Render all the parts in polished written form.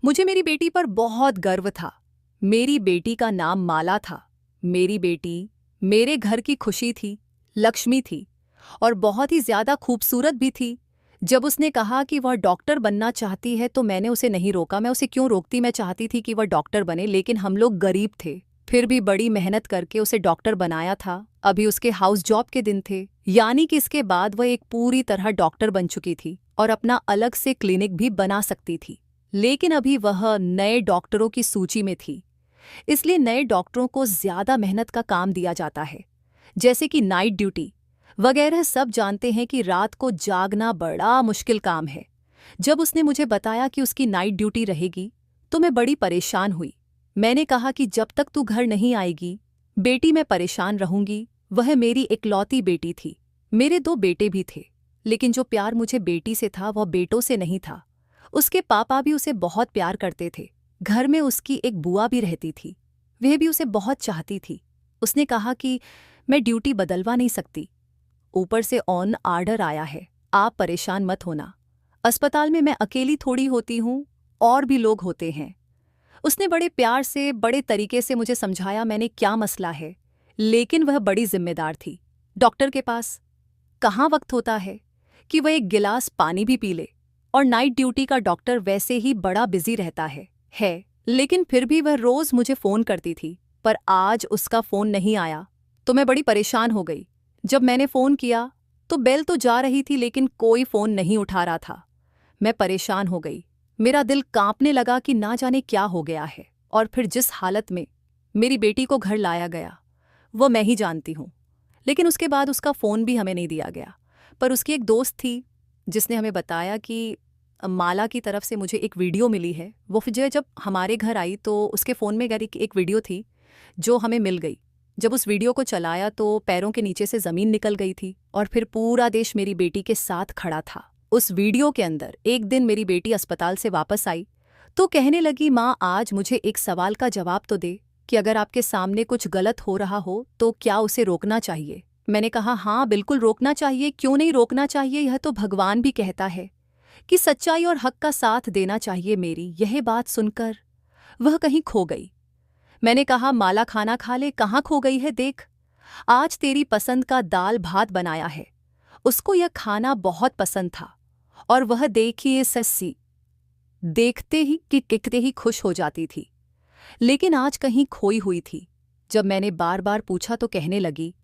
मुझे मेरी बेटी पर बहुत गर्व था। मेरी बेटी का नाम माला था। मेरी बेटी मेरे घर की खुशी थी, लक्ष्मी थी और बहुत ही ज्यादा खूबसूरत भी थी। जब उसने कहा कि वह डॉक्टर बनना चाहती है तो मैंने उसे नहीं रोका। मैं उसे क्यों रोकती, मैं चाहती थी कि वह डॉक्टर बने, लेकिन हम लोग गरीब थे। फिर भी बड़ी मेहनत करके उसे डॉक्टर बनाया था। अभी उसके हाउस जॉब के दिन थे, यानी कि इसके बाद वह एक पूरी तरह डॉक्टर बन चुकी थी और अपना अलग से क्लिनिक भी बना सकती थी। लेकिन अभी वह नए डॉक्टरों की सूची में थी, इसलिए नए डॉक्टरों को ज्यादा मेहनत का काम दिया जाता है, जैसे कि नाइट ड्यूटी वगैरह। सब जानते हैं कि रात को जागना बड़ा मुश्किल काम है। जब उसने मुझे बताया कि उसकी नाइट ड्यूटी रहेगी तो मैं बड़ी परेशान हुई। मैंने कहा कि जब तक तू घर नहीं आएगी बेटी, मैं परेशान रहूंगी। वह मेरी इकलौती बेटी थी। मेरे दो बेटे भी थे, लेकिन जो प्यार मुझे बेटी से था वह बेटों से नहीं था। उसके पापा भी उसे बहुत प्यार करते थे। घर में उसकी एक बुआ भी रहती थी, वह भी उसे बहुत चाहती थी। उसने कहा कि मैं ड्यूटी बदलवा नहीं सकती, ऊपर से ऑन आर्डर आया है, आप परेशान मत होना। अस्पताल में मैं अकेली थोड़ी होती हूँ, और भी लोग होते हैं। उसने बड़े प्यार से, बड़े तरीके से मुझे समझाया मैंने क्या मसला है, लेकिन वह बड़ी जिम्मेदार थी। डॉक्टर के पास कहाँ वक्त होता है कि वह एक गिलास पानी भी पी ले, और नाइट ड्यूटी का डॉक्टर वैसे ही बड़ा बिजी रहता है। लेकिन फिर भी वह रोज मुझे फोन करती थी, पर आज उसका फोन नहीं आया तो मैं बड़ी परेशान हो गई। जब मैंने फोन किया तो बेल तो जा रही थी, लेकिन कोई फोन नहीं उठा रहा था। मैं परेशान हो गई, मेरा दिल कांपने लगा कि ना जाने क्या हो गया है। और फिर जिस हालत में मेरी बेटी को घर लाया गया वो मैं ही जानती हूँ। लेकिन उसके बाद उसका फ़ोन भी हमें नहीं दिया गया। पर उसकी एक दोस्त थी जिसने हमें बताया कि माला की तरफ से मुझे एक वीडियो मिली है। वो फिर जब हमारे घर आई तो उसके फ़ोन में एक वीडियो थी जो हमें मिल गई। जब उस वीडियो को चलाया तो पैरों के नीचे से ज़मीन निकल गई थी और फिर पूरा देश मेरी बेटी के साथ खड़ा था। उस वीडियो के अंदर एक दिन मेरी बेटी अस्पताल से वापस आई तो कहने लगी, माँ आज मुझे एक सवाल का जवाब तो दे कि अगर आपके सामने कुछ गलत हो रहा हो तो क्या उसे रोकना चाहिए। मैंने कहा हाँ बिल्कुल रोकना चाहिए, क्यों नहीं रोकना चाहिए, यह तो भगवान भी कहता है कि सच्चाई और हक का साथ देना चाहिए। मेरी यह बात सुनकर वह कहीं खो गई। मैंने कहा माला खाना खा ले, कहाँ खो गई है, देख आज तेरी पसंद का दाल भात बनाया है। उसको यह खाना बहुत पसंद था और वह देखिए सस्सी देखते ही कि किकते ही खुश हो जाती थी, लेकिन आज कहीं खोई हुई थी। जब मैंने बार बार पूछा तो कहने लगी,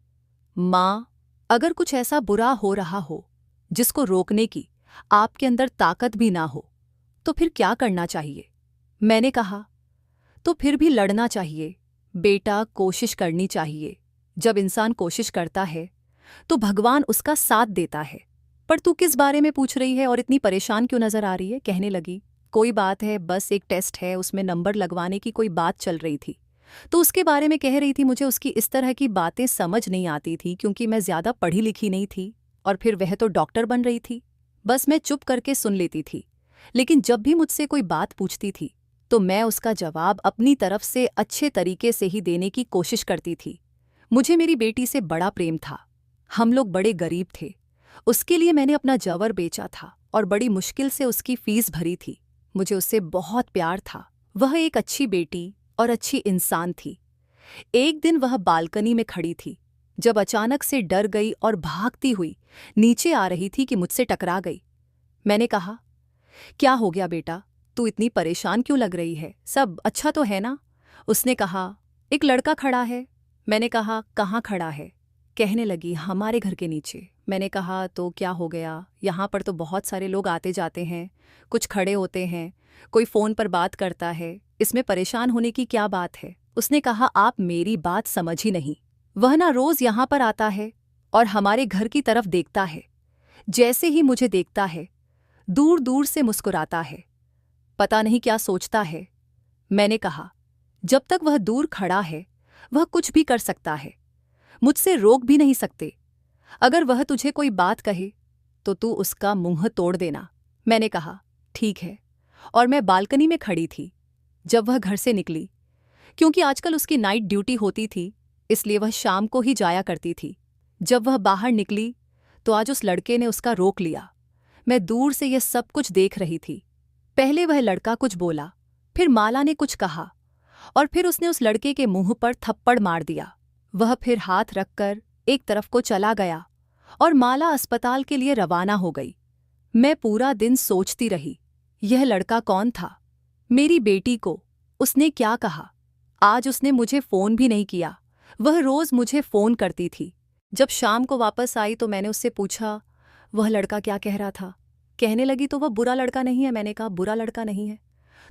माँ अगर कुछ ऐसा बुरा हो रहा हो जिसको रोकने की आपके अंदर ताकत भी ना हो तो फिर क्या करना चाहिए। मैंने कहा तो फिर भी लड़ना चाहिए बेटा, कोशिश करनी चाहिए। जब इंसान कोशिश करता है तो भगवान उसका साथ देता है। पर तू किस बारे में पूछ रही है और इतनी परेशान क्यों नजर आ रही है। कहने लगी, कोई बात है, बस एक टेस्ट है, उसमें नंबर लगवाने की कोई बात चल रही थी तो उसके बारे में कह रही थी। मुझे उसकी इस तरह की बातें समझ नहीं आती थी क्योंकि मैं ज्यादा पढ़ी लिखी नहीं थी और फिर वह तो डॉक्टर बन रही थी। बस मैं चुप करके सुन लेती थी, लेकिन जब भी मुझसे कोई बात पूछती थी तो मैं उसका जवाब अपनी तरफ से अच्छे तरीके से ही देने की कोशिश करती थी। मुझे मेरी बेटी से बड़ा प्रेम था, हम लोग बड़े गरीब थे। उसके लिए मैंने अपना जवर बेचा था और बड़ी मुश्किल से उसकी फीस भरी थी। मुझे उससे बहुत प्यार था, वह एक अच्छी बेटी और अच्छी इंसान थी। एक दिन वह बालकनी में खड़ी थी जब अचानक से डर गई और भागती हुई नीचे आ रही थी कि मुझसे टकरा गई। मैंने कहा, क्या हो गया बेटा, तू इतनी परेशान क्यों लग रही है, सब अच्छा तो है ना। उसने कहा, एक लड़का खड़ा है। मैंने कहा, कहाँ खड़ा है। कहने लगी, हमारे घर के नीचे। मैंने कहा, तो क्या हो गया, यहाँ पर तो बहुत सारे लोग आते जाते हैं, कुछ खड़े होते हैं, कोई फ़ोन पर बात करता है, इसमें परेशान होने की क्या बात है। उसने कहा, आप मेरी बात समझ ही नहीं। वह ना रोज़ यहाँ पर आता है और हमारे घर की तरफ देखता है। जैसे ही मुझे देखता है दूर दूर से मुस्कुराता है, पता नहीं क्या सोचता है। मैंने कहा, जब तक वह दूर खड़ा है वह कुछ भी कर सकता है, मुझसे रोक भी नहीं सकते। अगर वह तुझे कोई बात कहे तो तू उसका मुंह तोड़ देना। मैंने कहा, ठीक है। और मैं बालकनी में खड़ी थी जब वह घर से निकली। क्योंकि आजकल उसकी नाइट ड्यूटी होती थी इसलिए वह शाम को ही जाया करती थी। जब वह बाहर निकली तो आज उस लड़के ने उसका रोक लिया। मैं दूर से यह सब कुछ देख रही थी। पहले वह लड़का कुछ बोला फिर माला ने कुछ कहा और फिर उसने उस लड़के के मुंह पर थप्पड़ मार दिया। वह फिर हाथ रखकर एक तरफ को चला गया और माला अस्पताल के लिए रवाना हो गई। मैं पूरा दिन सोचती रही, यह लड़का कौन था? मेरी बेटी को उसने क्या कहा? आज उसने मुझे फ़ोन भी नहीं किया। वह रोज़ मुझे फ़ोन करती थी। जब शाम को वापस आई तो मैंने उससे पूछा, वह लड़का क्या कह रहा था? कहने लगी तो वह बुरा लड़का नहीं है। मैंने कहा बुरा लड़का नहीं है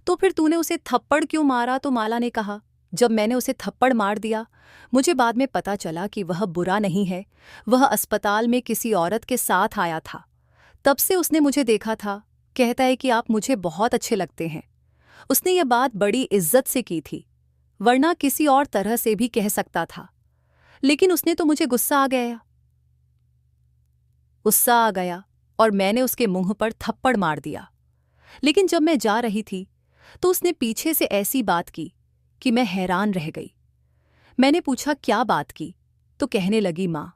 तो फिर तूने उसे थप्पड़ क्यों मारा? तो माला ने कहा, जब मैंने उसे थप्पड़ मार दिया मुझे बाद में पता चला कि वह बुरा नहीं है, वह अस्पताल में किसी औरत के साथ आया था। तब से उसने मुझे देखा था। कहता है कि आप मुझे बहुत अच्छे लगते हैं। उसने यह बात बड़ी इज्जत से की थी, वरना किसी और तरह से भी कह सकता था। लेकिन उसने तो मुझे गुस्सा आ गया और मैंने उसके मुंह पर थप्पड़ मार दिया। लेकिन जब मैं जा रही थी तो उसने पीछे से ऐसी बात की कि मैं हैरान रह गई। मैंने पूछा क्या बात की? तो कहने लगी, माँ,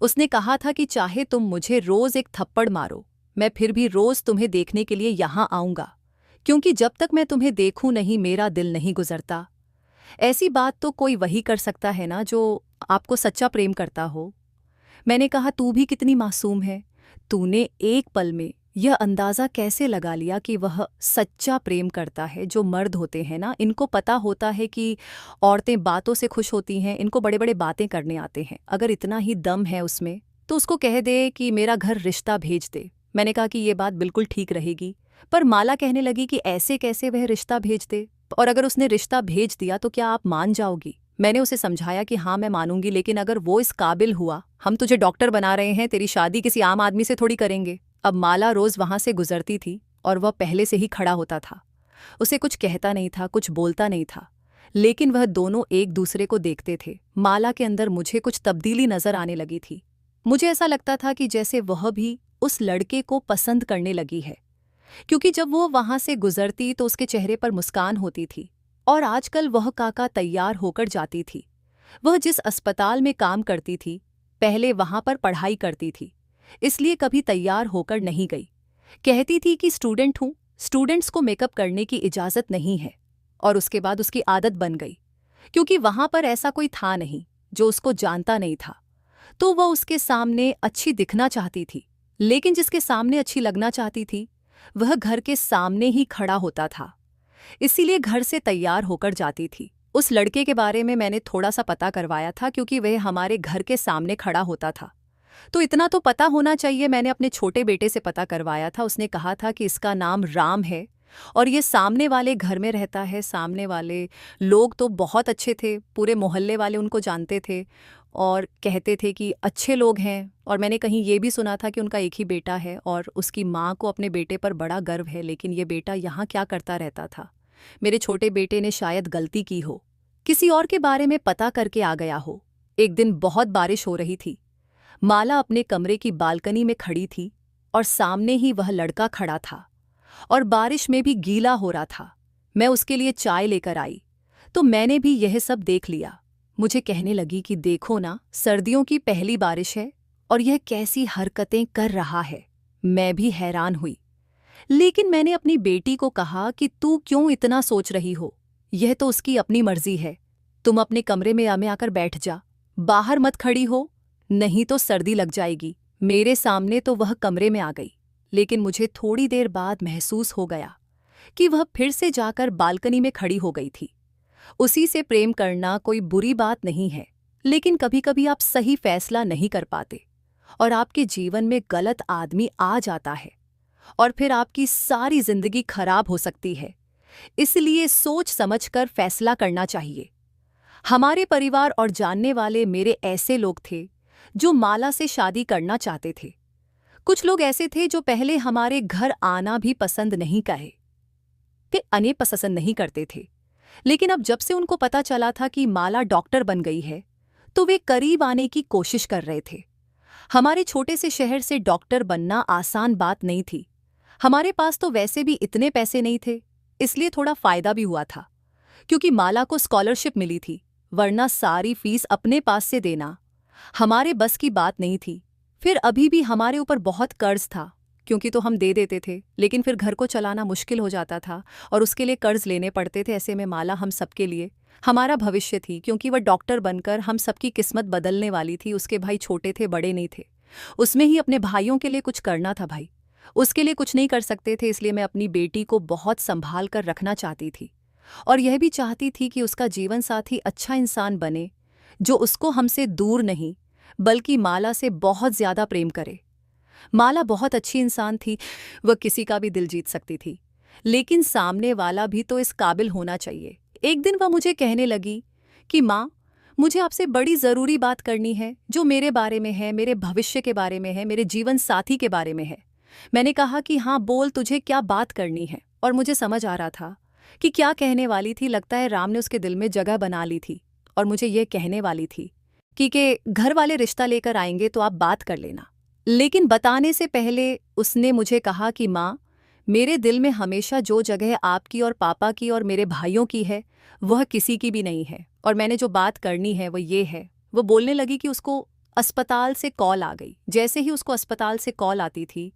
उसने कहा था कि चाहे तुम मुझे रोज एक थप्पड़ मारो, मैं फिर भी रोज तुम्हें देखने के लिए यहाँ आऊँगा, क्योंकि जब तक मैं तुम्हें देखूं नहीं मेरा दिल नहीं गुजरता। ऐसी बात तो कोई वही कर सकता है ना जो आपको सच्चा प्रेम करता हो। मैंने कहा, तू भी कितनी मासूम है, तूने एक पल में यह अंदाज़ा कैसे लगा लिया कि वह सच्चा प्रेम करता है? जो मर्द होते हैं ना, इनको पता होता है कि औरतें बातों से खुश होती हैं, इनको बड़े बड़े बातें करने आते हैं। अगर इतना ही दम है उसमें तो उसको कह दे कि मेरा घर रिश्ता भेज दे। मैंने कहा कि ये बात बिल्कुल ठीक रहेगी, पर माला कहने लगी कि ऐसे कैसे वह रिश्ता भेज दे, और अगर उसने रिश्ता भेज दिया तो क्या आप मान जाओगी? मैंने उसे समझाया कि हाँ मैं मानूंगी, लेकिन अगर वो इस काबिल हुआ, हम तुझे डॉक्टर बना रहे हैं, तेरी शादी किसी आम आदमी से थोड़ी करेंगे। अब माला रोज वहां से गुजरती थी और वह पहले से ही खड़ा होता था। उसे कुछ कहता नहीं था, कुछ बोलता नहीं था, लेकिन वह दोनों एक दूसरे को देखते थे। माला के अंदर मुझे कुछ तब्दीली नजर आने लगी थी। मुझे ऐसा लगता था कि जैसे वह भी उस लड़के को पसंद करने लगी है, क्योंकि जब वो वहां से गुजरती तो उसके चेहरे पर मुस्कान होती थी। और आजकल वह काका तैयार होकर जाती थी। वह जिस अस्पताल में काम करती थी, पहले वहां पर पढ़ाई करती थी, इसलिए कभी तैयार होकर नहीं गई। कहती थी कि स्टूडेंट हूं, स्टूडेंट्स को मेकअप करने की इजाज़त नहीं है। और उसके बाद उसकी आदत बन गई, क्योंकि वहां पर ऐसा कोई था नहीं जो उसको जानता नहीं था, तो वह उसके सामने अच्छी दिखना चाहती थी। लेकिन जिसके सामने अच्छी लगना चाहती थी वह घर के सामने ही खड़ा होता था, इसीलिए घर से तैयार होकर जाती थी। उस लड़के के बारे में मैंने थोड़ा सा पता करवाया था, क्योंकि वह हमारे घर के सामने खड़ा होता था, तो इतना तो पता होना चाहिए। मैंने अपने छोटे बेटे से पता करवाया था। उसने कहा था कि इसका नाम राम है और ये सामने वाले घर में रहता है। सामने वाले लोग तो बहुत अच्छे थे, पूरे मोहल्ले वाले उनको जानते थे और कहते थे कि अच्छे लोग हैं। और मैंने कहीं ये भी सुना था कि उनका एक ही बेटा है और उसकी माँ को अपने बेटे पर बड़ा गर्व है, लेकिन ये बेटा यहाँ क्या करता रहता था? मेरे छोटे बेटे ने शायद गलती की हो, किसी और के बारे में पता करके आ गया हो। एक दिन बहुत बारिश हो रही थी। माला अपने कमरे की बालकनी में खड़ी थी और सामने ही वह लड़का खड़ा था और बारिश में भी गीला हो रहा था। मैं उसके लिए चाय लेकर आई तो मैंने भी यह सब देख लिया। मुझे कहने लगी कि देखो ना, सर्दियों की पहली बारिश है और यह कैसी हरकतें कर रहा है। मैं भी हैरान हुई, लेकिन मैंने अपनी बेटी को कहा कि तू क्यों इतना सोच रही हो, यह तो उसकी अपनी मर्जी है। तुम अपने कमरे में आकर बैठ जा, बाहर मत खड़ी हो, नहीं तो सर्दी लग जाएगी। मेरे सामने तो वह कमरे में आ गई, लेकिन मुझे थोड़ी देर बाद महसूस हो गया कि वह फिर से जाकर बालकनी में खड़ी हो गई थी। उसी से प्रेम करना कोई बुरी बात नहीं है, लेकिन कभी कभी आप सही फैसला नहीं कर पाते और आपके जीवन में गलत आदमी आ जाता है और फिर आपकी सारी जिंदगी खराब हो सकती है। इसलिए सोच समझकर फैसला करना चाहिए। हमारे परिवार और जानने वाले मेरे ऐसे लोग थे जो माला से शादी करना चाहते थे। कुछ लोग ऐसे थे जो पहले हमारे घर आना भी पसंद नहीं करे, वे अने पसंद नहीं करते थे, लेकिन अब जब से उनको पता चला था कि माला डॉक्टर बन गई है तो वे करीब आने की कोशिश कर रहे थे। हमारे छोटे से शहर से डॉक्टर बनना आसान बात नहीं थी। हमारे पास तो वैसे भी इतने पैसे नहीं थे, इसलिए थोड़ा फायदा भी हुआ था, क्योंकि माला को स्कॉलरशिप मिली थी, वरना सारी फीस अपने पास से देना हमारे बस की बात नहीं थी। फिर अभी भी हमारे ऊपर बहुत कर्ज था, क्योंकि तो हम दे देते थे, लेकिन फिर घर को चलाना मुश्किल हो जाता था और उसके लिए कर्ज लेने पड़ते थे। ऐसे में माला हम सबके लिए हमारा भविष्य थी, क्योंकि वह डॉक्टर बनकर हम सबकी किस्मत बदलने वाली थी। उसके भाई छोटे थे, बड़े नहीं थे। उसमें ही अपने भाइयों के लिए कुछ करना था। भाई उसके लिए कुछ नहीं कर सकते थे, इसलिए मैं अपनी बेटी को बहुत संभाल कर रखना चाहती थी और यह भी चाहती थी कि उसका जीवन साथी अच्छा इंसान बने, जो उसको हमसे दूर नहीं बल्कि माला से बहुत ज्यादा प्रेम करे। माला बहुत अच्छी इंसान थी, वह किसी का भी दिल जीत सकती थी, लेकिन सामने वाला भी तो इस काबिल होना चाहिए। एक दिन वह मुझे कहने लगी कि माँ, मुझे आपसे बड़ी ज़रूरी बात करनी है, जो मेरे बारे में है, मेरे भविष्य के बारे में है, मेरे जीवन साथी के बारे में है। मैंने कहा कि हाँ बोल, तुझे क्या बात करनी है। और मुझे समझ आ रहा था कि क्या कहने वाली थी। लगता है राम ने उसके दिल में जगह बना ली थी और मुझे ये कहने वाली थी कि घर वाले रिश्ता लेकर आएंगे तो आप बात कर लेना। लेकिन बताने से पहले उसने मुझे कहा कि माँ, मेरे दिल में हमेशा जो जगह आपकी और पापा की और मेरे भाइयों की है, वह किसी की भी नहीं है। और मैंने जो बात करनी है वो ये है। वो बोलने लगी कि उसको अस्पताल से कॉल आ गई। जैसे ही उसको अस्पताल से कॉल आती थी,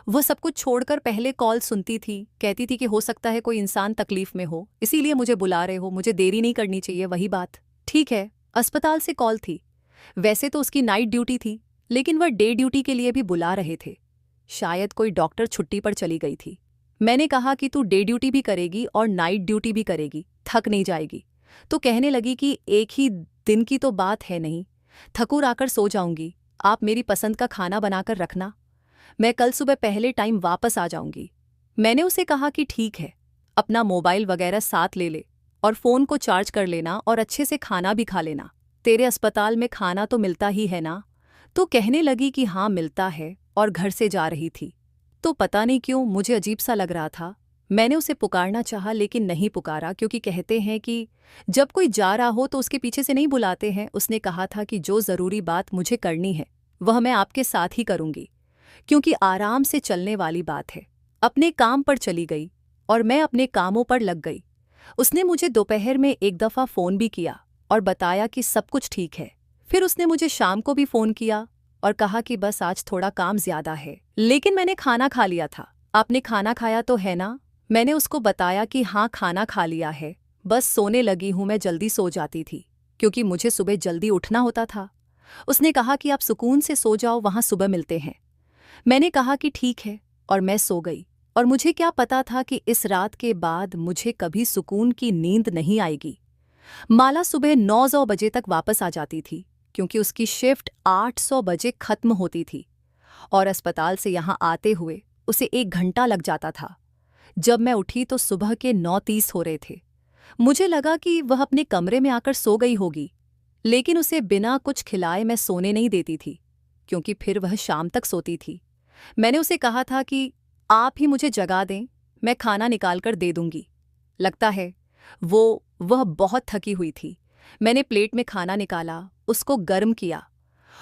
वह सब कुछ छोड़कर पहले कॉल सुनती थी। कहती थी कि हो सकता है कोई इंसान तकलीफ में हो, इसीलिए मुझे बुला रहे हो, मुझे देरी नहीं करनी चाहिए। वही बात, ठीक है, अस्पताल से कॉल थी। वैसे तो उसकी नाइट ड्यूटी थी, लेकिन वह डे ड्यूटी के लिए भी बुला रहे थे। शायद कोई डॉक्टर छुट्टी पर चली गई थी। मैंने कहा कि तू डे ड्यूटी भी करेगी और नाइट ड्यूटी भी करेगी, थक नहीं जाएगी। तो कहने लगी कि एक ही दिन की तो बात है, नहीं थकूर आकर सो जाऊंगी। आप मेरी पसंद का खाना बनाकर रखना, मैं कल सुबह पहले टाइम वापस आ जाऊंगी। मैंने उसे कहा कि ठीक है, अपना मोबाइल वगैरह साथ ले ले और फ़ोन को चार्ज कर लेना और अच्छे से खाना भी खा लेना। तेरे अस्पताल में खाना तो मिलता ही है ना। तो कहने लगी कि हाँ मिलता है, और घर से जा रही थी। तो पता नहीं क्यों मुझे अजीब सा लग रहा था। मैंने उसे पुकारना चाहा लेकिन नहीं पुकारा, क्योंकि कहते हैं कि जब कोई जा रहा हो तो उसके पीछे से नहीं बुलाते हैं। उसने कहा था कि जो ज़रूरी बात मुझे करनी है वह मैं आपके साथ ही करूंगी, क्योंकि आराम से चलने वाली बात है। अपने काम पर चली गई और मैं अपने कामों पर लग गई। उसने मुझे दोपहर में एक दफ़ा फ़ोन भी किया और बताया कि सब कुछ ठीक है। फिर उसने मुझे शाम को भी फ़ोन किया और कहा कि बस आज थोड़ा काम ज़्यादा है, लेकिन मैंने खाना खा लिया था। आपने खाना खाया तो है ना? मैंने उसको बताया कि हाँ खाना खा लिया है, बस सोने लगी हूँ। मैं जल्दी सो जाती थी क्योंकि मुझे सुबह जल्दी उठना होता था। उसने कहा कि आप सुकून से सो जाओ, वहाँ सुबह मिलते हैं। मैंने कहा कि ठीक है और मैं सो गई। और मुझे क्या पता था कि इस रात के बाद मुझे कभी सुकून की नींद नहीं आएगी। माला सुबह 9 बजे तक वापस आ जाती थी, क्योंकि उसकी शिफ्ट 8 बजे खत्म होती थी और अस्पताल से यहाँ आते हुए उसे 1 घंटा लग जाता था। जब मैं उठी तो सुबह के 9:30 हो रहे थे। मुझे लगा कि वह अपने कमरे में आकर सो गई होगी, लेकिन उसे बिना कुछ खिलाए मैं सोने नहीं देती थी, क्योंकि फिर वह शाम तक सोती थी। मैंने उसे कहा था कि आप ही मुझे जगा दें, मैं खाना निकाल कर दे दूंगी। लगता है वह बहुत थकी हुई थी। मैंने प्लेट में खाना निकाला, उसको गर्म किया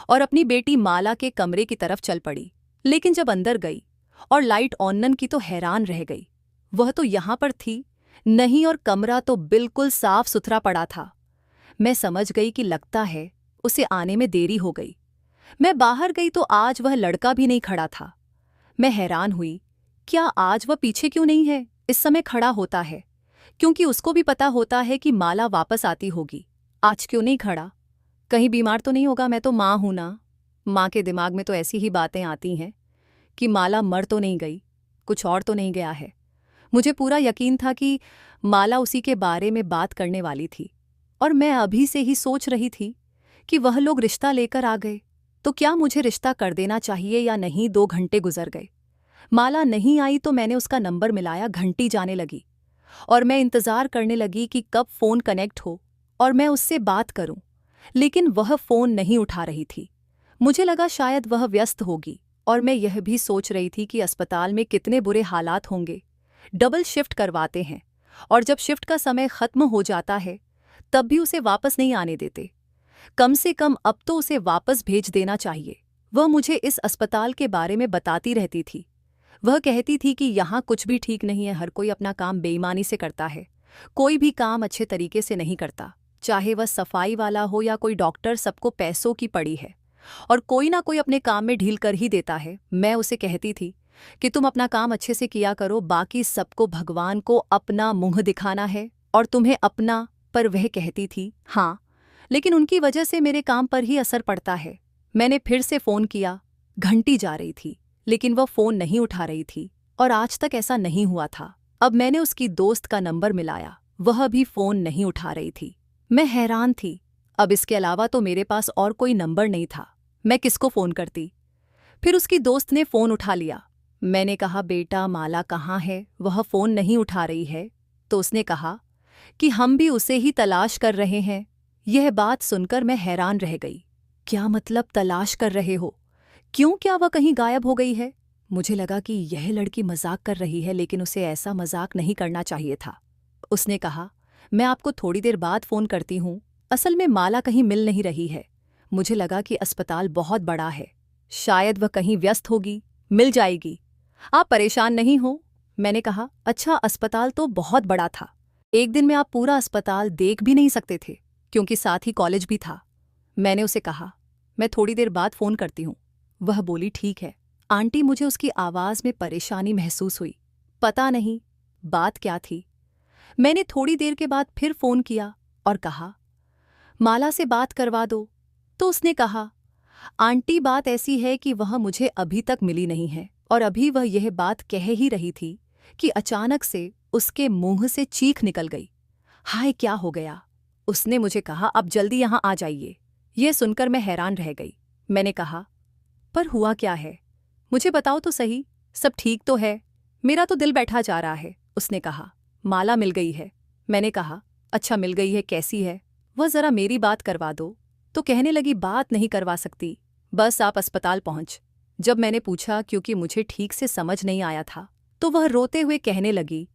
और अपनी बेटी माला के कमरे की तरफ चल पड़ी। लेकिन जब अंदर गई और लाइट ऑन की तो हैरान रह गई। वह तो यहाँ पर थी नहीं और कमरा तो बिल्कुल साफ सुथरा पड़ा था। मैं समझ गई कि लगता है उसे आने में देरी हो गई। मैं बाहर गई तो आज वह लड़का भी नहीं खड़ा था। मैं हैरान हुई, क्या आज वह पीछे क्यों नहीं है? इस समय खड़ा होता है, क्योंकि उसको भी पता होता है कि माला वापस आती होगी। आज क्यों नहीं खड़ा? कहीं बीमार तो नहीं होगा? मैं तो माँ हूं ना। माँ के दिमाग में तो ऐसी ही बातें आती हैं कि माला मर तो नहीं गई, कुछ और तो नहीं गया है। मुझे पूरा यकीन था कि माला उसी के बारे में बात करने वाली थी, और मैं अभी से ही सोच रही थी कि वह लोग रिश्ता लेकर आ गए तो क्या मुझे रिश्ता कर देना चाहिए या नहीं। 2 घंटे गुजर गए, माला नहीं आई तो मैंने उसका नंबर मिलाया। घंटी जाने लगी और मैं इंतज़ार करने लगी कि कब फ़ोन कनेक्ट हो और मैं उससे बात करूं, लेकिन वह फ़ोन नहीं उठा रही थी। मुझे लगा शायद वह व्यस्त होगी, और मैं यह भी सोच रही थी कि अस्पताल में कितने बुरे हालात होंगे। डबल शिफ्ट करवाते हैं और जब शिफ्ट का समय ख़त्म हो जाता है तब भी उसे वापस नहीं आने देते। कम से कम अब तो उसे वापस भेज देना चाहिए। वह मुझे इस अस्पताल के बारे में बताती रहती थी। वह कहती थी कि यहाँ कुछ भी ठीक नहीं है, हर कोई अपना काम बेईमानी से करता है, कोई भी काम अच्छे तरीके से नहीं करता, चाहे वह सफाई वाला हो या कोई डॉक्टर। सबको पैसों की पड़ी है और कोई ना कोई अपने काम में ढील कर ही देता है। मैं उसे कहती थी कि तुम अपना काम अच्छे से किया करो, बाकी सबको भगवान को अपना मुंह दिखाना है और तुम्हें अपना। पर वह कहती थी, हाँ, लेकिन उनकी वजह से मेरे काम पर ही असर पड़ता है। मैंने फिर से फ़ोन किया। घंटी जा रही थी, लेकिन वह फ़ोन नहीं उठा रही थी और आज तक ऐसा नहीं हुआ था। अब मैंने उसकी दोस्त का नंबर मिलाया, वह भी फ़ोन नहीं उठा रही थी। मैं हैरान थी। अब इसके अलावा तो मेरे पास और कोई नंबर नहीं था। मैं किसको फ़ोन करती? फिर उसकी दोस्त ने फ़ोन उठा लिया। मैंने कहा, बेटा माला कहाँ है? वह फ़ोन नहीं उठा रही है। तो उसने कहा कि हम भी उसे ही तलाश कर रहे हैं। यह बात सुनकर मैं हैरान रह गई। क्या मतलब तलाश कर रहे हो? क्यों, क्या वह कहीं गायब हो गई है? मुझे लगा कि यह लड़की मजाक कर रही है, लेकिन उसे ऐसा मजाक नहीं करना चाहिए था। उसने कहा, मैं आपको थोड़ी देर बाद फ़ोन करती हूँ। असल में माला कहीं मिल नहीं रही है। मुझे लगा कि अस्पताल बहुत बड़ा है, शायद वह कहीं व्यस्त होगी। मिल जाएगी, आप परेशान नहीं हो। मैंने कहा, अच्छा, अस्पताल तो बहुत बड़ा था। एक दिन में आप पूरा अस्पताल देख भी नहीं सकते थे, क्योंकि साथ ही कॉलेज भी था। मैंने उसे कहा, मैं थोड़ी देर बाद फ़ोन करती हूँ। वह बोली, ठीक है। आंटी, मुझे उसकी आवाज़ में परेशानी महसूस हुई। पता नहीं बात क्या थी। मैंने थोड़ी देर के बाद फिर फ़ोन किया और कहा, माला से बात करवा दो। तो उसने कहा, आंटी, बात ऐसी है कि वह मुझे अभी तक मिली नहीं है। और अभी वह यह बात कह ही रही थी कि अचानक से उसके मुंह से चीख निकल गई। हाय, क्या हो गया? उसने मुझे कहा, अब जल्दी यहाँ आ जाइए। यह सुनकर मैं हैरान रह गई। मैंने कहा, पर हुआ क्या है? मुझे बताओ तो सही, सब ठीक तो है? मेरा तो दिल बैठा जा रहा है। उसने कहा, माला मिल गई है। मैंने कहा, अच्छा, मिल गई है, कैसी है? वह ज़रा मेरी बात करवा दो। तो कहने लगी, बात नहीं करवा सकती, बस आप अस्पताल पहुंच। जब मैंने पूछा, क्योंकि मुझे ठीक से समझ नहीं आया था, तो वह रोते हुए कहने लगी,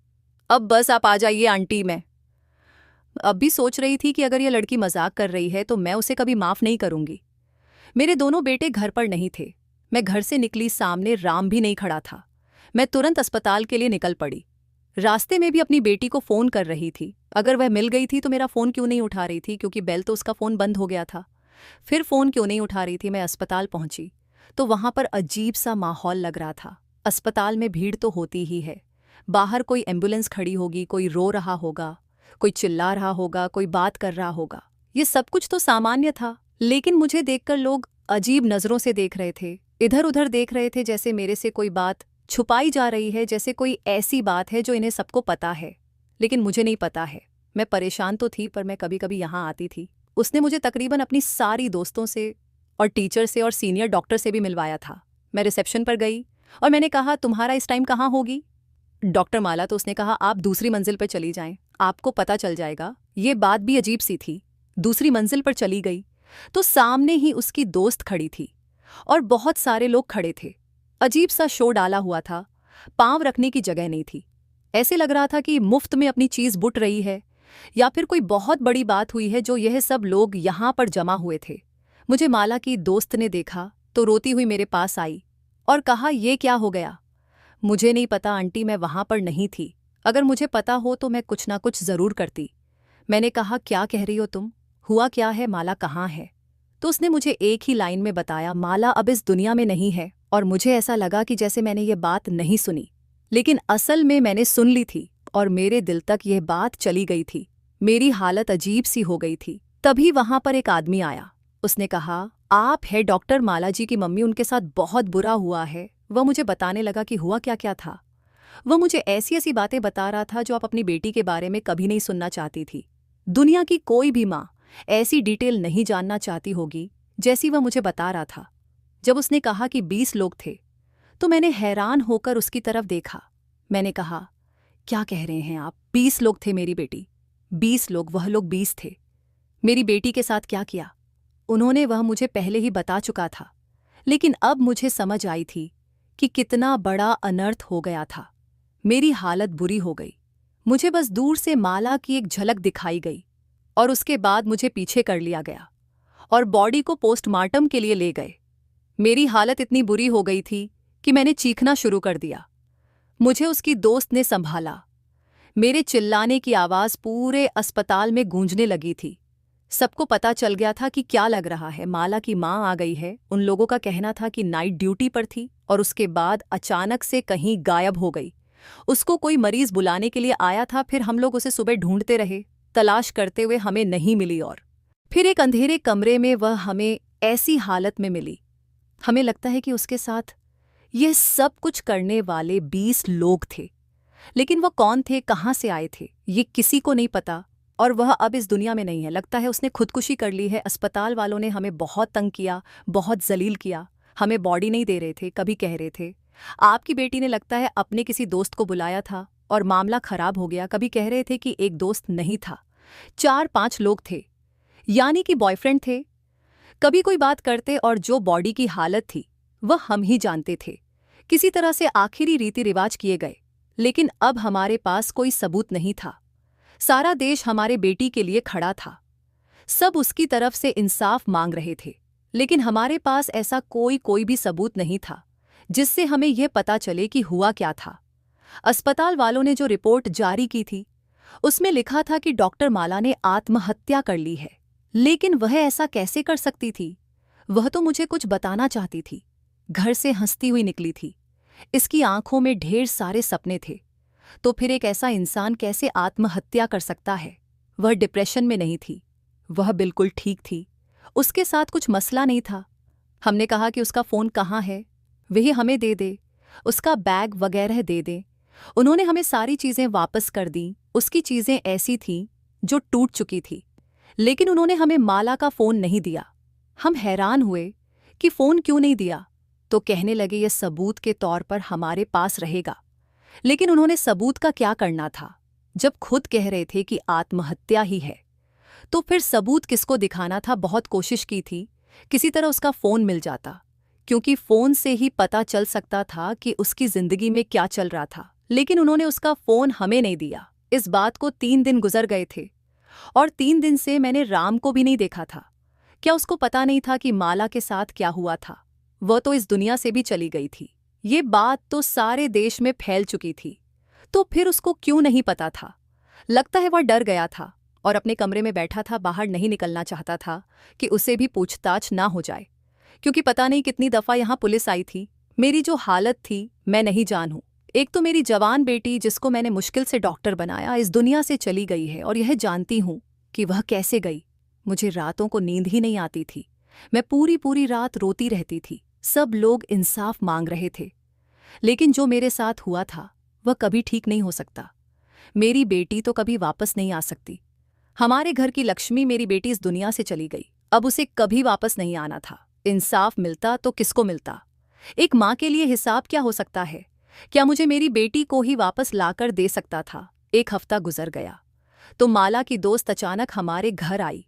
अब बस आप आ जाइए आंटी। मैं अब भी सोच रही थी कि अगर यह लड़की मजाक कर रही है तो मैं उसे कभी माफ़ नहीं करूंगी। मेरे दोनों बेटे घर पर नहीं थे। मैं घर से निकली, सामने राम भी नहीं खड़ा था। मैं तुरंत अस्पताल के लिए निकल पड़ी। रास्ते में भी अपनी बेटी को फ़ोन कर रही थी। अगर वह मिल गई थी तो मेरा फ़ोन क्यों नहीं उठा रही थी, क्योंकि बेल तो उसका फ़ोन बंद हो गया था। फिर फ़ोन क्यों नहीं उठा रही थी? मैं अस्पताल पहुंची तो वहां पर अजीब सा माहौल लग रहा था। अस्पताल में भीड़ तो होती ही है। बाहर कोई एम्बुलेंस खड़ी होगी, कोई रो रहा होगा, कोई चिल्ला रहा होगा, कोई बात कर रहा होगा। ये सब कुछ तो सामान्य था, लेकिन मुझे देखकर लोग अजीब नज़रों से देख रहे थे, इधर उधर देख रहे थे, जैसे मेरे से कोई बात छुपाई जा रही है, जैसे कोई ऐसी बात है जो इन्हें सबको पता है, लेकिन मुझे नहीं पता है। मैं परेशान तो थी, पर मैं कभी कभी यहाँ आती थी। उसने मुझे तकरीबन अपनी सारी दोस्तों से और टीचर से और सीनियर डॉक्टर से भी मिलवाया था। मैं रिसेप्शन पर गई और मैंने कहा, तुम्हारा इस टाइम कहाँ होगी डॉक्टर माला? तो उसने कहा, आप दूसरी मंजिल पर चली जाएं, आपको पता चल जाएगा। ये बात भी अजीब सी थी। दूसरी मंजिल पर चली गई तो सामने ही उसकी दोस्त खड़ी थी और बहुत सारे लोग खड़े थे। अजीब सा शो डाला हुआ था, पाँव रखने की जगह नहीं थी। ऐसे लग रहा था कि मुफ्त में अपनी चीज़ बुट रही है, या फिर कोई बहुत बड़ी बात हुई है जो यह सब लोग यहाँ पर जमा हुए थे। मुझे माला की दोस्त ने देखा तो रोती हुई मेरे पास आई और कहा, ये क्या हो गया? मुझे नहीं पता आंटी, मैं वहाँ पर नहीं थी। अगर मुझे पता हो तो मैं कुछ ना कुछ ज़रूर करती। मैंने कहा, क्या कह रही हो तुम? हुआ क्या है? माला कहाँ है? तो उसने मुझे एक ही लाइन में बताया, माला अब इस दुनिया में नहीं है। और मुझे ऐसा लगा कि जैसे मैंने ये बात नहीं सुनी, लेकिन असल में मैंने सुन ली थी और मेरे दिल तक यह बात चली गई थी। मेरी हालत अजीब सी हो गई थी। तभी वहां पर एक आदमी आया। उसने कहा, आप है डॉक्टर माला जी की मम्मी, उनके साथ बहुत बुरा हुआ है। वह मुझे बताने लगा कि हुआ क्या क्या था। वह मुझे ऐसी ऐसी बातें बता रहा था जो आप अपनी बेटी के बारे में कभी नहीं सुनना चाहती थी। दुनिया की कोई भी माँ ऐसी डिटेल नहीं जानना चाहती होगी जैसी वह मुझे बता रहा था। जब उसने कहा कि 20 लोग थे तो मैंने हैरान होकर उसकी तरफ देखा। मैंने कहा, क्या कह रहे हैं आप? 20 लोग थे मेरी बेटी, 20 लोग, वह लोग 20 थे। मेरी बेटी के साथ क्या किया उन्होंने, वह मुझे पहले ही बता चुका था, लेकिन अब मुझे समझ आई थी कि कितना बड़ा अनर्थ हो गया था। मेरी हालत बुरी हो गई। मुझे बस दूर से माला की एक झलक दिखाई गई और उसके बाद मुझे पीछे कर लिया गया और बॉडी को पोस्टमार्टम के लिए ले गए। मेरी हालत इतनी बुरी हो गई थी कि मैंने चीखना शुरू कर दिया। मुझे उसकी दोस्त ने संभाला। मेरे चिल्लाने की आवाज़ पूरे अस्पताल में गूंजने लगी थी। सबको पता चल गया था कि क्या लग रहा है, माला की माँ आ गई है। उन लोगों का कहना था कि नाइट ड्यूटी पर थी और उसके बाद अचानक से कहीं गायब हो गई। उसको कोई मरीज बुलाने के लिए आया था, फिर हम लोग उसे सुबह ढूंढते रहे, तलाश करते हुए हमें नहीं मिली और फिर एक अंधेरे कमरे में वह हमें ऐसी हालत में मिली। हमें लगता है कि उसके साथ यह सब कुछ करने वाले 20 लोग थे, लेकिन वह कौन थे, कहाँ से आए थे, ये किसी को नहीं पता। और वह अब इस दुनिया में नहीं है। लगता है उसने खुदकुशी कर ली है। अस्पताल वालों ने हमें बहुत तंग किया, बहुत जलील किया। हमें बॉडी नहीं दे रहे थे, कभी कह रहे थे आपकी बेटी ने लगता है अपने किसी दोस्त को बुलाया था और मामला खराब हो गया। कभी कह रहे थे कि एक दोस्त नहीं था, 4-5 लोग थे, यानी कि बॉयफ्रेंड थे। कभी कोई बात करते और जो बॉडी की हालत थी वह हम ही जानते थे। किसी तरह से आखिरी रीति रिवाज किए गए, लेकिन अब हमारे पास कोई सबूत नहीं था। सारा देश हमारे बेटी के लिए खड़ा था। सब उसकी तरफ से इंसाफ मांग रहे थे, लेकिन हमारे पास ऐसा कोई भी सबूत नहीं था जिससे हमें यह पता चले कि हुआ क्या था। अस्पताल वालों ने जो रिपोर्ट जारी की थी उसमें लिखा था कि डॉक्टर माला ने आत्महत्या कर ली है, लेकिन वह ऐसा कैसे कर सकती थी? वह तो मुझे कुछ बताना चाहती थी। घर से हंसती हुई निकली थी। इसकी आंखों में ढेर सारे सपने थे। तो फिर एक ऐसा इंसान कैसे आत्महत्या कर सकता है? वह डिप्रेशन में नहीं थी, वह बिल्कुल ठीक थी। उसके साथ कुछ मसला नहीं था। हमने कहा कि उसका फ़ोन कहाँ है, वही हमें दे दे, उसका बैग वगैरह दे दे। उन्होंने हमें सारी चीज़ें वापस कर दी। उसकी चीज़ें ऐसी थीं जो टूट चुकी थी, लेकिन उन्होंने हमें माला का फ़ोन नहीं दिया। हम हैरान हुए कि फ़ोन क्यों नहीं दिया, तो कहने लगे यह सबूत के तौर पर हमारे पास रहेगा। लेकिन उन्होंने सबूत का क्या करना था जब खुद कह रहे थे कि आत्महत्या ही है? तो फिर सबूत किसको दिखाना था? बहुत कोशिश की थी, किसी तरह उसका फ़ोन मिल जाता, क्योंकि फ़ोन से ही पता चल सकता था कि उसकी ज़िंदगी में क्या चल रहा था। लेकिन उन्होंने उसका फ़ोन हमें नहीं दिया। इस बात को 3 दिन गुजर गए थे और 3 दिन से मैंने राम को भी नहीं देखा था। क्या उसको पता नहीं था कि माला के साथ क्या हुआ था? वह तो इस दुनिया से भी चली गई थी। ये बात तो सारे देश में फैल चुकी थी, तो फिर उसको क्यों नहीं पता था? लगता है वह डर गया था और अपने कमरे में बैठा था, बाहर नहीं निकलना चाहता था कि उसे भी पूछताछ ना हो जाए, क्योंकि पता नहीं कितनी दफ़ा यहाँ पुलिस आई थी। मेरी जो हालत थी मैं नहीं जानूं। एक तो मेरी जवान बेटी, जिसको मैंने मुश्किल से डॉक्टर बनाया, इस दुनिया से चली गई है और यह जानती हूँ कि वह कैसे गई। मुझे रातों को नींद ही नहीं आती थी। मैं पूरी रात रोती रहती थी। सब लोग इंसाफ मांग रहे थे, लेकिन जो मेरे साथ हुआ था वह कभी ठीक नहीं हो सकता। मेरी बेटी तो कभी वापस नहीं आ सकती। हमारे घर की लक्ष्मी, मेरी बेटी, इस दुनिया से चली गई। अब उसे कभी वापस नहीं आना था। इंसाफ मिलता तो किसको मिलता? एक माँ के लिए हिसाब क्या हो सकता है? क्या मुझे मेरी बेटी को ही वापस लाकर दे सकता था? 1 हफ्ता गुजर गया तो माला की दोस्त अचानक हमारे घर आई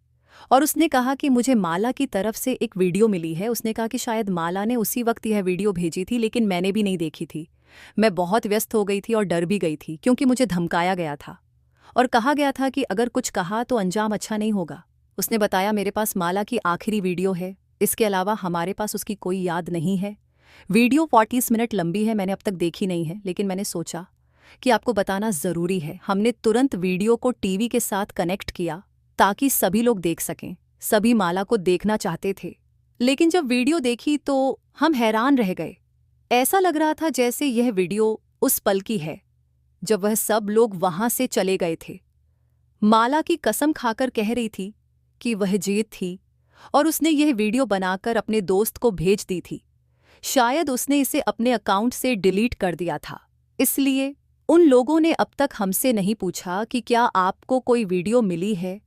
और उसने कहा कि मुझे माला की तरफ से एक वीडियो मिली है। उसने कहा कि शायद माला ने उसी वक्त यह वीडियो भेजी थी, लेकिन मैंने भी नहीं देखी थी। मैं बहुत व्यस्त हो गई थी और डर भी गई थी, क्योंकि मुझे धमकाया गया था और कहा गया था कि अगर कुछ कहा तो अंजाम अच्छा नहीं होगा। उसने बताया मेरे पास माला की आखिरी वीडियो है, इसके अलावा हमारे पास उसकी कोई याद नहीं है। वीडियो 40 मिनट लंबी है, मैंने अब तक देखी नहीं है, लेकिन मैंने सोचा कि आपको बताना ज़रूरी है। हमने तुरंत वीडियो को टीवी के साथ कनेक्ट किया ताकि सभी लोग देख सकें। सभी माला को देखना चाहते थे, लेकिन जब वीडियो देखी तो हम हैरान रह गए। ऐसा लग रहा था जैसे यह वीडियो उस पल की है जब वह सब लोग वहां से चले गए थे। माला की कसम खाकर कह रही थी कि वह जीत थी और उसने यह वीडियो बनाकर अपने दोस्त को भेज दी थी। शायद उसने इसे अपने अकाउंट से डिलीट कर दिया था। इसलिए उन लोगों ने अब तक हमसे नहीं पूछा कि क्या आपको कोई वीडियो मिली है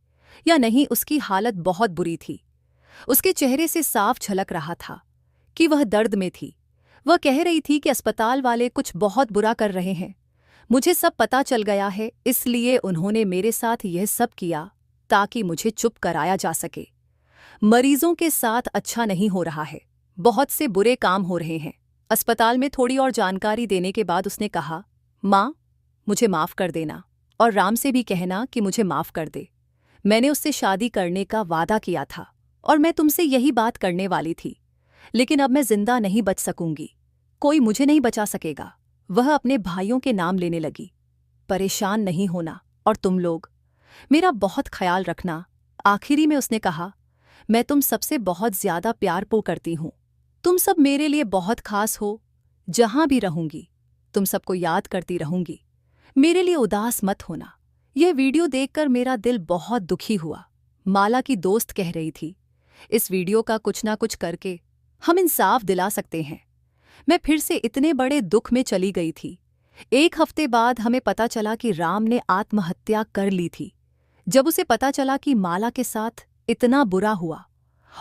या नहीं। उसकी हालत बहुत बुरी थी। उसके चेहरे से साफ झलक रहा था कि वह दर्द में थी। वह कह रही थी कि अस्पताल वाले कुछ बहुत बुरा कर रहे हैं। मुझे सब पता चल गया है, इसलिए उन्होंने मेरे साथ यह सब किया ताकि मुझे चुप कराया जा सके। मरीजों के साथ अच्छा नहीं हो रहा है, बहुत से बुरे काम हो रहे हैं। अस्पताल में थोड़ी और जानकारी देने के बाद उसने कहा, माँ, मुझे माफ़ कर देना और राम से भी कहना कि मुझे माफ़ कर दे। मैंने उससे शादी करने का वादा किया था और मैं तुमसे यही बात करने वाली थी, लेकिन अब मैं जिंदा नहीं बच सकूंगी। कोई मुझे नहीं बचा सकेगा। वह अपने भाइयों के नाम लेने लगी। परेशान नहीं होना और तुम लोग मेरा बहुत ख्याल रखना। आखिरी में उसने कहा, मैं तुम सबसे बहुत ज्यादा प्यार करती हूँ। तुम सब मेरे लिए बहुत खास हो। जहां भी रहूंगी तुम सबको याद करती रहूंगी। मेरे लिए उदास मत होना। यह वीडियो देखकर मेरा दिल बहुत दुखी हुआ। माला की दोस्त कह रही थी, इस वीडियो का कुछ ना कुछ करके हम इंसाफ दिला सकते हैं। मैं फिर से इतने बड़े दुख में चली गई थी। एक हफ्ते बाद हमें पता चला कि राम ने आत्महत्या कर ली थी। जब उसे पता चला कि माला के साथ इतना बुरा हुआ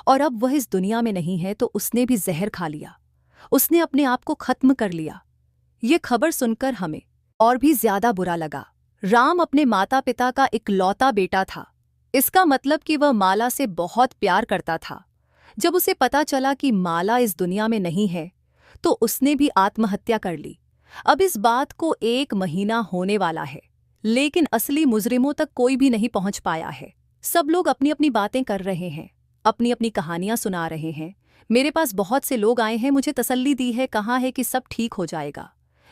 और अब वह इस दुनिया में नहीं है, तो उसने भी जहर खा लिया। उसने अपने आप को खत्म कर लिया। ये खबर सुनकर हमें और भी ज्यादा बुरा लगा। राम अपने माता पिता का इकलौता बेटा था। इसका मतलब कि वह माला से बहुत प्यार करता था। जब उसे पता चला कि माला इस दुनिया में नहीं है, तो उसने भी आत्महत्या कर ली। अब इस बात को 1 महीना होने वाला है, लेकिन असली मुजरिमों तक कोई भी नहीं पहुंच पाया है। सब लोग अपनी अपनी बातें कर रहे हैं, अपनी अपनी कहानियां सुना रहे हैं। मेरे पास बहुत से लोग आए हैं, मुझे तसल्ली दी है, कहा है कि सब ठीक हो जाएगा,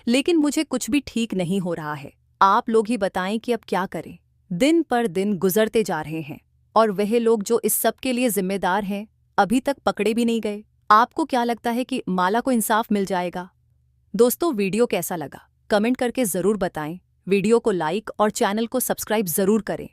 लेकिन मुझे कुछ भी ठीक नहीं हो रहा है। आप लोग ही बताएं कि अब क्या करें। दिन पर दिन गुजरते जा रहे हैं और वह लोग जो इस सब के लिए जिम्मेदार हैं अभी तक पकड़े भी नहीं गए। आपको क्या लगता है कि माला को इंसाफ मिल जाएगा? दोस्तों, वीडियो कैसा लगा कमेंट करके जरूर बताएं। वीडियो को लाइक और चैनल को सब्सक्राइब जरूर करें।